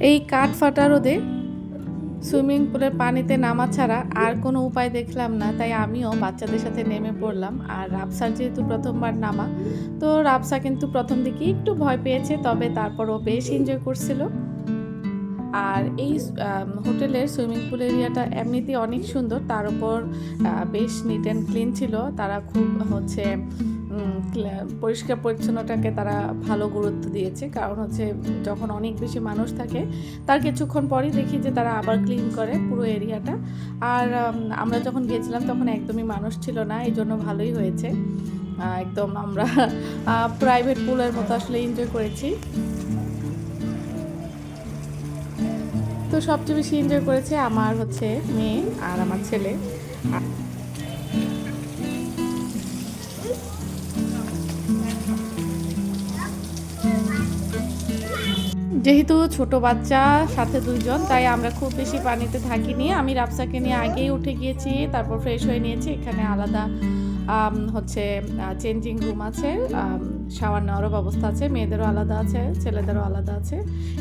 এই কাঠ ফাটা রোদে সুইমিং পুলের পানিতে নামা ছাড়া আর কোনো উপায় দেখলাম না, তাই আমিও বাচ্চাদের সাথে নেমে পড়লাম। আর রাবসার যেহেতু প্রথমবার নামা, তো রাবসা কিন্তু প্রথম দিকে একটু ভয় পেয়েছে, তবে তারপর ও বেশ এনজয় করছিল। আর এই হোটেলের সুইমিং পুল এরিয়াটা এমনিতেই অনেক সুন্দর, তার উপর বেশ নিট অ্যান্ড ক্লিন ছিল। তারা খুব পরিষ্কার পরিচ্ছন্নতাকে তারা ভালো গুরুত্ব দিয়েছে, কারণ যখন অনেক বেশি মানুষ থাকে তার কিছুক্ষণ পরই দেখি যে তারা আবার ক্লিন করে পুরো এরিয়াটা। আর আমরা যখন গিয়েছিলাম তখন একদমই মানুষ ছিল না, এই জন্য ভালোই হয়েছে। একদম আমরা প্রাইভেট পুলের মতো আসলে এনজয় করেছি। তো সবচেয়ে বেশি এনজয় করেছে আমার মেয়ে আর আমার ছেলে। যেহেতু ছোট বাচ্চা সাথে দুইজন, তাই আমরা খুব বেশি পানিতে থাকিনি। আমি রাবসাকে নিয়ে আগেই উঠে গিয়েছি, তারপর ফ্রেশ হয়ে নিয়েছি। এখানে আলাদা চেঞ্জিং রুম আছে, শাওয়ার নেওয়ারও ব্যবস্থা আছে, মেয়েদেরও আলাদা আছে, ছেলেদেরও আলাদা আছে।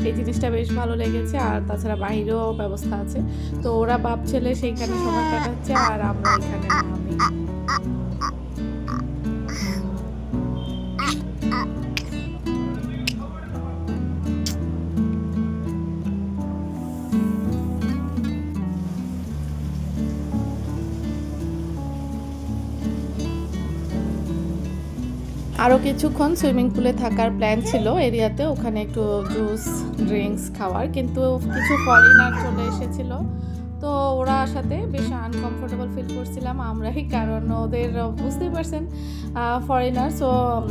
এই জিনিসটা বেশ ভালো লেগেছে। আর তাছাড়া বাইরেও ব্যবস্থা আছে। তো ওরা বাপ ছেলে সেইখানে সময় কাটাচ্ছে, আর আমরা এখানে আমি। আরও কিছুক্ষণ সুইমিং পুলে থাকার প্ল্যান ছিল এরিয়াতে, ওখানে একটু জুস ড্রিঙ্কস খাওয়ার, কিন্তু কিছু ফরেনার চলে এসেছিল। তো ওরা সাথে বেশ আনকমফোর্টেবল ফিল করছিলাম আমরাই, কারণ ওদের বুঝতেই পারছেন ফরেনার। সো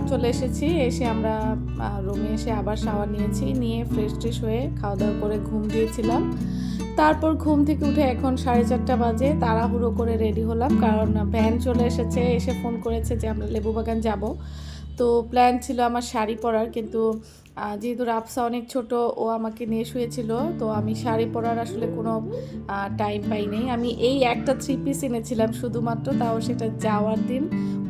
চলে এসে আমরা রুমে এসে আবার শাওয়ার নিয়ে ফ্রেশ ট্রেশ হয়ে খাওয়া দাওয়া করে ঘুম দিয়েছিলাম। তারপর ঘুম থেকে উঠে এখন 4:30 বাজে, তাড়াহুড়ো করে রেডি হলাম, কারণ ভ্যান চলে এসে ফোন করেছে যে আমরা লেবু বাগান যাব। তো প্ল্যান ছিল আমার শাড়ি পরার, কিন্তু যেহেতু রাবসা অনেক ছোট, ও আমাকে নিয়ে শুয়েছিল, তো আমি শাড়ি পরার আসলে কোনো টাইম পাইনি। আমি এই একটা 3 পিস এনেছিলাম শুধুমাত্র, তাও সেটা যাওয়ার দিন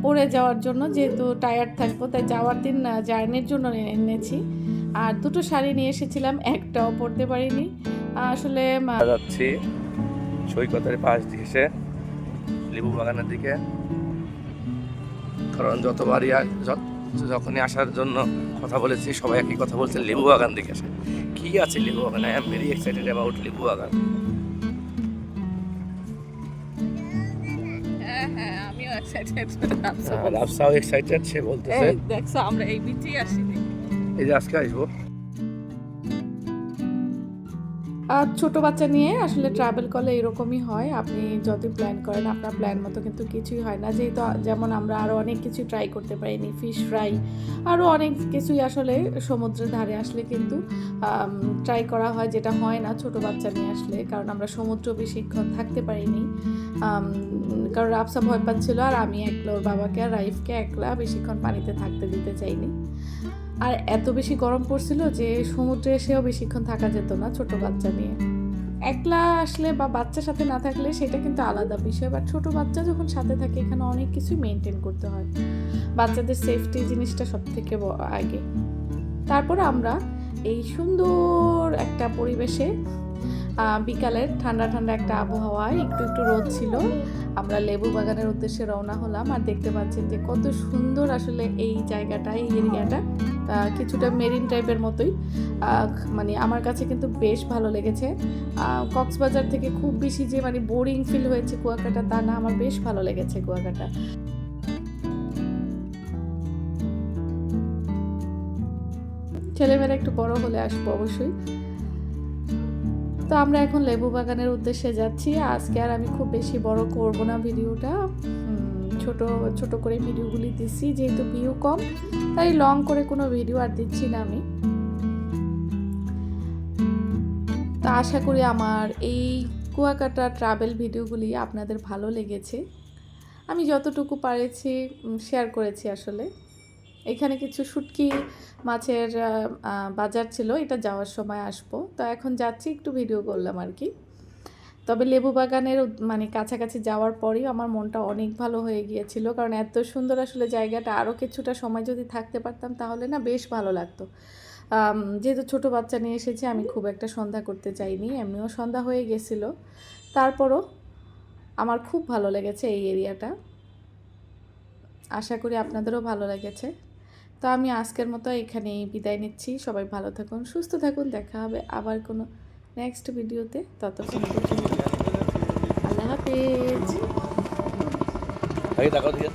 পরে যাওয়ার জন্য, যেহেতু টায়ার্ড থাকবো, তাই যাওয়ার দিন জার্নির জন্য এনেছি। আর দুটো শাড়ি নিয়ে এসেছিলাম, একটাও পরতে পারিনি আসলে। যাচ্ছি সৈকতের পাশ দিয়ে এসে লেবু বাগানের দিকে, কারণ যখনই আসার জন্য কথা বলেছি সবাই একই কথা বলছে, লেবু বাগান দিকে আসে। কি আছে লেবু বাগান? I am very excited about লেবু বাগান। আমিও এক্সাইটেড, রাবসাও এক্সাইটেড, সে বলতেছে দেখছো আমরা এই বিচেই আসিনি, এই যে আজকে আসবো। ছোট বাচ্চা নিয়ে আসলে ট্রাভেল করলে এরকমই হয়, আপনি যতই প্ল্যান করেন আপনার প্ল্যান মতো কিন্তু কিছুই হয় না। যেহেতু যেমন আমরা আরও অনেক কিছু ট্রাই করতে পারিনি, ফিশ ফ্রাই, আরও অনেক কিছুই আসলে সমুদ্রের ধারে আসলে কিন্তু ট্রাই করা হয়, যেটা হয় না ছোট বাচ্চা নিয়ে আসলে, কারণ আমরা সমুদ্র বেশিক্ষণ থাকতে পারিনি, কারণ রাবসা ভয় পাচ্ছিল, আর আমি একলা ওর বাবাকে আর রাইফকে একলা বেশিক্ষণ পানিতে থাকতে দিতে চাইনি। আর এত বেশি গরম পড়ছিল যে সমুদ্রে এসেও বেশিক্ষণ থাকা যেত না ছোট বাচ্চা নিয়ে। একলা আসলে বা বাচ্চার সাথে না থাকলে সেটা কিন্তু আলাদা বিষয়, বাট ছোট বাচ্চা যখন সাথে থাকে এখানে অনেক কিছুই মেনটেন করতে হয়, বাচ্চাদের সেফটি জিনিসটা সব থেকে আগে। তারপর আমরা এই সুন্দর একটা পরিবেশে বিকালের ঠান্ডা ঠান্ডা একটা আবহাওয়ায় একটু একটু রোদ ছিল, আমরা লেবু বাগানের উদ্দেশ্যে রওনা হলাম। আর দেখতে পাচ্ছেন যে কত সুন্দর আসলে এই জায়গাটা, এই এরিয়াটা কিছুটা মেরিন টাইপের মতোই, মানে আমার কাছে কিন্তু বেশ ভালো লেগেছে। কক্সবাজার থেকে খুব বেশি যে মানে বোরিং ফিল হয়েছে কুয়াকাটা তা না, আমার বেশ ভালো লেগেছে কুয়াকাটা। ছেলেমেয়েরা একটু বড় হলে আসবো অবশ্যই। তো আমরা এখন লেবু বাগানের উদ্দেশ্যে যাচ্ছি। আজকে আর আমি খুব বেশি বড় করব না ভিডিওটা, ছোট ছোট করে ভিডিওগুলি দিচ্ছি, যেহেতু ভিউ কম তাই লং করে কোনো ভিডিও আর দিচ্ছি না আমি। তা আশা করি আমার এই কুয়াকাটা ট্রাভেল ভিডিওগুলি আপনাদের ভালো লেগেছে। আমি যতটুকু পারেছি শেয়ার করেছি আসলে। এখানে কিছু শুটকি মাছের বাজার ছিল, এটা যাওয়ার সময় আসবো, তো এখন যাচ্ছি, একটু ভিডিও করলাম আর কি। তবে লেবু বাগানের মানে কাছাকাছি যাওয়ার পরেই আমার মনটা অনেক ভালো হয়ে গিয়েছিল, কারণ এত সুন্দর আসলে জায়গাটা। আরও কিছুটা সময় যদি থাকতে পারতাম তাহলে না বেশ ভালো লাগতো। যেহেতু ছোট বাচ্চা নিয়ে এসেছি, আমি খুব একটা সন্ধ্যা করতে চাইনি, এমনিও সন্ধ্যা হয়ে গেছিলো। তারপরও আমার খুব ভালো লেগেছে এই এরিয়াটা। আশা করি আপনাদেরও ভালো লেগেছে। তো আমি আজকের মতো এখানেই বিদায় নিচ্ছি। সবাই ভালো থাকুন, সুস্থ থাকুন। দেখা হবে আবার কোনো নেক্সট ভিডিওতে। ততক্ষণ পর্যন্ত আল্লাহ হাফেজ। আগে তাকাও দিয়ে